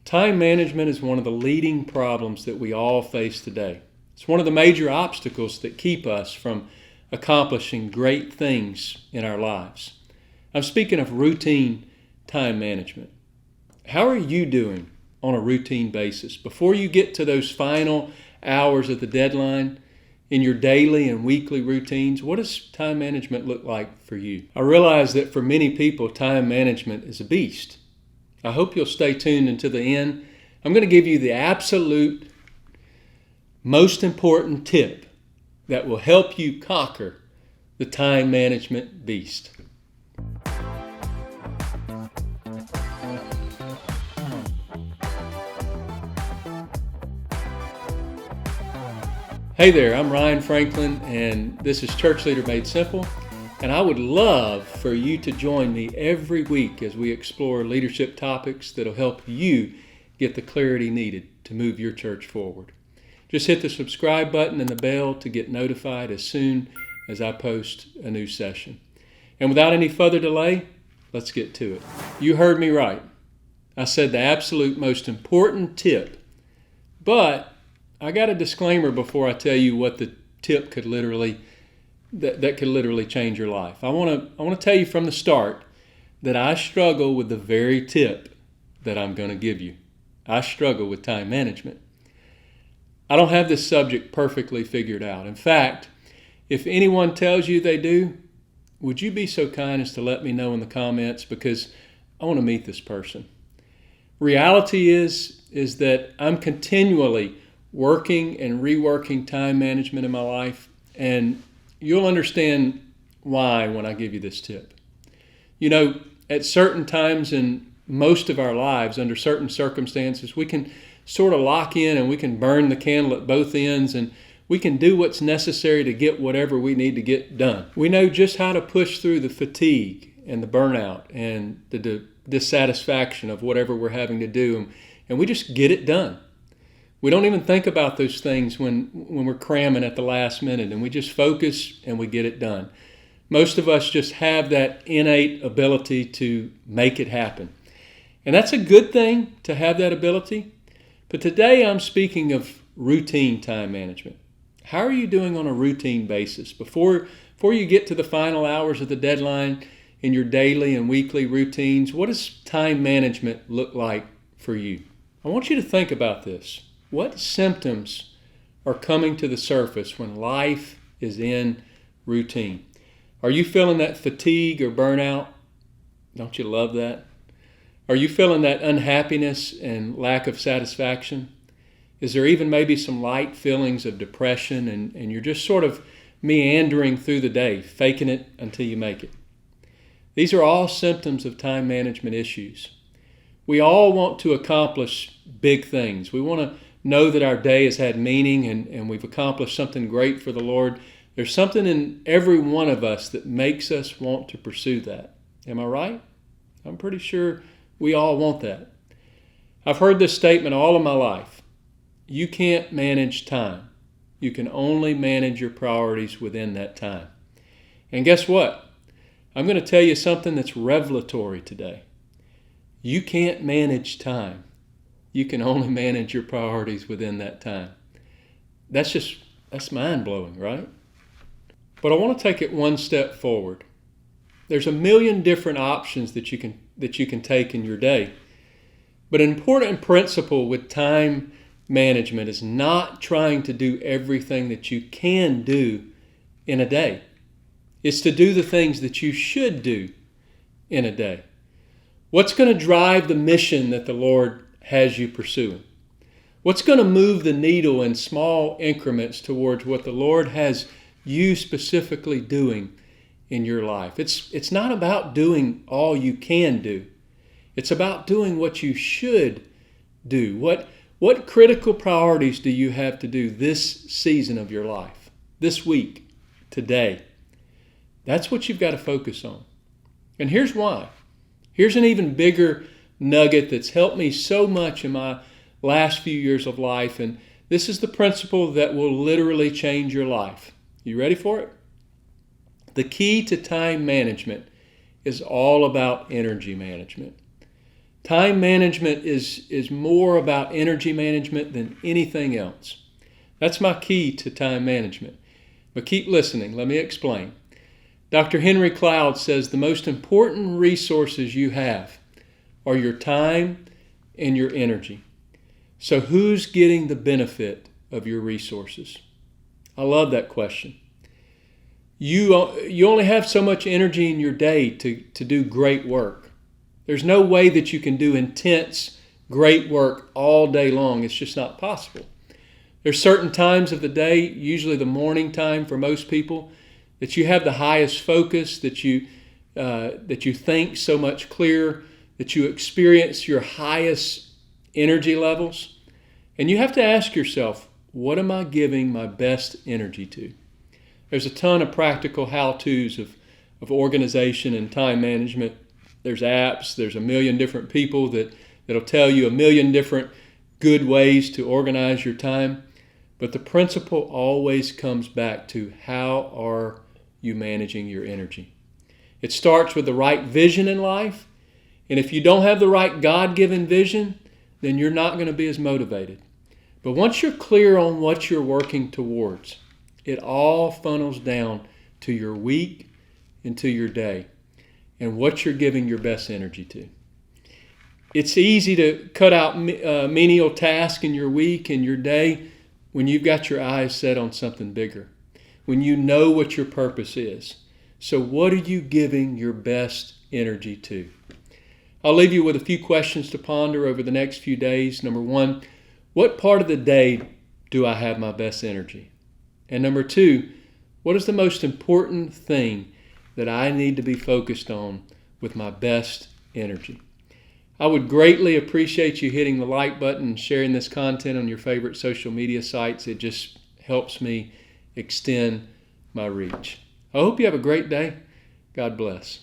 Time management is one of the leading problems that we all face today. It's one of the major obstacles that keep us from accomplishing great things in our lives. I'm speaking of routine time management. How are you doing on a routine basis? Before you get to those final hours of the deadline in your daily and weekly routines, what does time management look like for you? I realize that for many people, time management is a beast. I hope you'll stay tuned until the end. I'm going to give you the absolute most important tip that will help you conquer the time management beast. Hey there, I'm Ryan Franklin, and this is Church Leader Made Simple. And I would love for you to join me every week as we explore leadership topics that'll help you get the clarity needed to move your church forward. Just hit the subscribe button and the bell to get notified as soon as I post a new session. And without any further delay, let's get to it. You heard me right. I said the absolute most important tip, but I got a disclaimer before I tell you what the tip could literally change your life. I want to tell you from the start that I struggle with the very tip that I'm going to give you. I struggle with time management. I don't have this subject perfectly figured out. In fact, if anyone tells you they do, would you be so kind as to let me know in the comments, because I want to meet this person. Reality is that I'm continually working and reworking time management in my life, and you'll understand why when I give you this tip. You know, at certain times in most of our lives, under certain circumstances, we can sort of lock in and we can burn the candle at both ends, and we can do what's necessary to get whatever we need to get done. We know just how to push through the fatigue and the burnout and the dissatisfaction of whatever we're having to do, and we just get it done. We don't even think about those things when we're cramming at the last minute, and we just focus and we get it done. Most of us just have that innate ability to make it happen. And that's a good thing to have that ability. But today I'm speaking of routine time management. How are you doing on a routine basis? Before you get to the final hours of the deadline in your daily and weekly routines, what does time management look like for you? I want you to think about this. What symptoms are coming to the surface when life is in routine? Are you feeling that fatigue or burnout? Don't you love that? Are you feeling that unhappiness and lack of satisfaction? Is there even maybe some light feelings of depression, and you're just sort of meandering through the day, faking it until you make it? These are all symptoms of time management issues. We all want to accomplish big things. We want to know that our day has had meaning and we've accomplished something great for the Lord. There's something in every one of us that makes us want to pursue that. Am I right? I'm pretty sure we all want that. I've heard this statement all of my life. You can't manage time. You can only manage your priorities within that time. And guess what? I'm going to tell you something that's revelatory today. You can't manage time. You can only manage your priorities within that time. That's mind-blowing, right? But I want to take it one step forward. There's a million different options that you can take in your day. But an important principle with time management is not trying to do everything that you can do in a day. It's to do the things that you should do in a day. What's going to drive the mission that the Lord has you pursuing? What's going to move the needle in small increments towards what the Lord has you specifically doing in your life? It's not about doing all you can do. It's about doing what you should do. What critical priorities do you have to do this season of your life, this week, today? That's what you've got to focus on. And here's why. Here's an even bigger nugget that's helped me so much in my last few years of life, and this is the principle that will literally change your life. You ready for it? The key to time management is all about energy management. Time management is more about energy management than anything else. That's my key to time management. But keep listening. Let me explain. Dr. Henry Cloud says the most important resources you have are your time and your energy. So who's getting the benefit of your resources? I love that question. You only have so much energy in your day to do great work. There's no way that you can do intense, great work all day long. It's just not possible. There's certain times of the day, usually the morning time for most people, that you have the highest focus, that you think so much clearer, that you experience your highest energy levels. And you have to ask yourself, what am I giving my best energy to? There's a ton of practical how-tos of organization and time management. There's apps, there's a million different people that'll tell you a million different good ways to organize your time. But the principle always comes back to how are you managing your energy. It starts with the right vision in life. And if you don't have the right God-given vision, then you're not going to be as motivated. But once you're clear on what you're working towards, it all funnels down to your week and to your day and what you're giving your best energy to. It's easy to cut out menial tasks in your week and your day when you've got your eyes set on something bigger, when you know what your purpose is. So what are you giving your best energy to? I'll leave you with a few questions to ponder over the next few days. Number one, what part of the day do I have my best energy? And number two, what is the most important thing that I need to be focused on with my best energy? I would greatly appreciate you hitting the like button and sharing this content on your favorite social media sites. It just helps me extend my reach. I hope you have a great day. God bless.